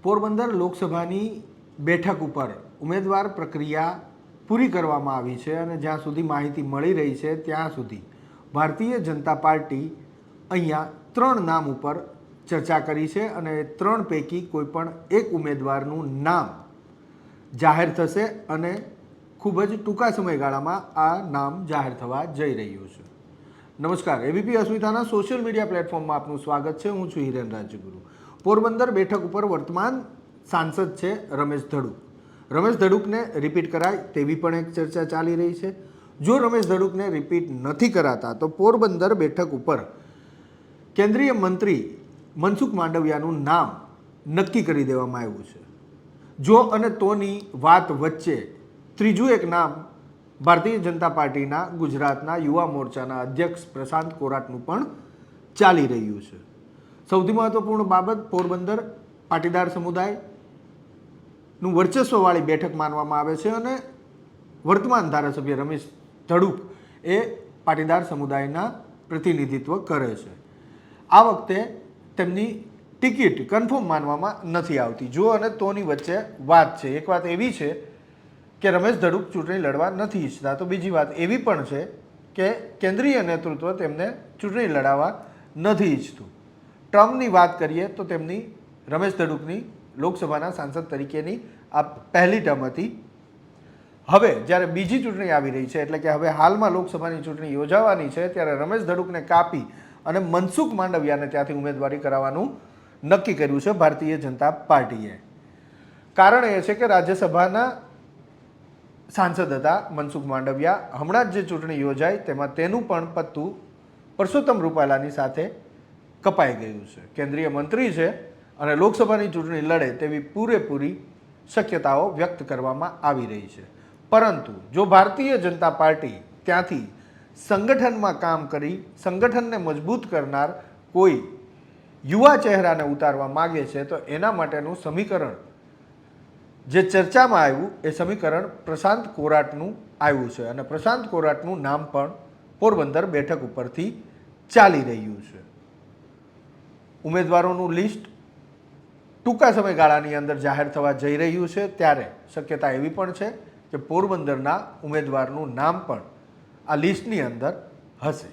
પોરબંદર લોકસભાની બેઠક ઉપર ઉમેદવાર પ્રક્રિયા પૂરી કરવામાં આવી છે અને જ્યાં સુધી માહિતી મળી રહી છે ત્યાં સુધી ભારતીય જનતા પાર્ટી અહીંયા 3 નામ ઉપર ચર્ચા કરી છે અને 3 પૈકી કોઈપણ એક ઉમેદવારનું નામ જાહેર થશે અને ખૂબ જ ટૂંકા સમયગાળામાં આ નામ જાહેર થવા જઈ રહ્યું છે। નમસ્કાર, એબીપી અસ્મિતાના સોશિયલ મીડિયા પ્લેટફોર્મમાં આપનું સ્વાગત છે। હું છું હિરેન રાજ્યગુરુ। પોરબંદર બેઠક ઉપર વર્તમાન સાંસદ છે રમેશ ધડુક। રમેશ ધડુકને રિપીટ કરાય તેવી પણ એક ચર્ચા ચાલી રહી છે। જો રમેશ ધડુકને રિપીટ નથી કરાતા તો પોરબંદર બેઠક ઉપર કેન્દ્રીય મંત્રી મનસુખ માંડવિયાનું નામ નક્કી કરી દેવામાં આવ્યું છે। જો અને તોની વાત વચ્ચે ત્રીજું એક નામ ભારતીય જનતા પાર્ટીના ગુજરાતના યુવા મોરચાના અધ્યક્ષ પ્રશાંત કોરાટનું પણ ચાલી રહ્યું છે। સૌથી મહત્વપૂર્ણ બાબત, પોરબંદર પાટીદાર સમુદાયનું વર્ચસ્વવાળી બેઠક માનવામાં આવે છે અને વર્તમાન ધારાસભ્ય રમેશ ધડુક એ પાટીદાર સમુદાયના પ્રતિનિધિત્વ કરે છે। આ વખતે તેમની ટિકિટ કન્ફર્મ માનવામાં નથી આવતી। જો અને તોની વચ્ચે વાત છે। એક વાત એવી છે કે રમેશ ધડુક ચૂંટણી લડવા નથી ઈચ્છતા, તો બીજી વાત એવી પણ છે કે કેન્દ્રીય નેતૃત્વ તેમને ચૂંટણી લડાવવા નથી ઈચ્છતું। ટર્મની વાત કરીએ તો તેમની રમેશ ધડુકની લોકસભાના સાંસદ તરીકેની આ પહેલી ટર્મ હતી। હવે જ્યારે બીજી ચૂંટણી આવી રહી છે, એટલે કે હવે હાલમાં લોકસભાની ચૂંટણી યોજાવાની છે, ત્યારે રમેશ ધડુકને કાપી અને મનસુખ માંડવિયાને ત્યાંથી ઉમેદવારી કરાવવાનું નક્કી કર્યું છે ભારતીય જનતા પાર્ટીએ। કારણ એ છે કે રાજ્યસભાના સાંસદ હતા મનસુખ માંડવિયા। હમણાં જ જે ચૂંટણી યોજાઈ તેમાં તેનું પણ પત્તું પરસોત્તમ રૂપાલાની સાથે કપાઈ ગયું છે। કેન્દ્રીય મંત્રી છે અને લોકસભાની ચૂંટણી લડે તેવી પૂરેપૂરી શક્યતાઓ વ્યક્ત કરવામાં આવી રહી છે। પરંતુ જો ભારતીય જનતા પાર્ટી ત્યાંથી સંગઠનમાં કામ કરી સંગઠનને મજબૂત કરનાર કોઈ યુવા ચહેરાને ઉતારવા માગે છે તો એના માટેનું સમીકરણ જે ચર્ચામાં આવ્યું એ સમીકરણ પ્રશાંત કોરાટનું આવ્યું છે અને પ્રશાંત કોરાટનું નામ પણ પોરબંદર બેઠક ઉપરથી ચાલી રહ્યું છે। ઉમેદવારોનું લિસ્ટ ટૂંકા સમયગાળાની અંદર જાહેર થવા જઈ રહ્યું છે, ત્યારે શક્યતા એવી પણ છે કે પોરબંદરના ઉમેદવારનું નામ પણ આ લિસ્ટની અંદર હશે।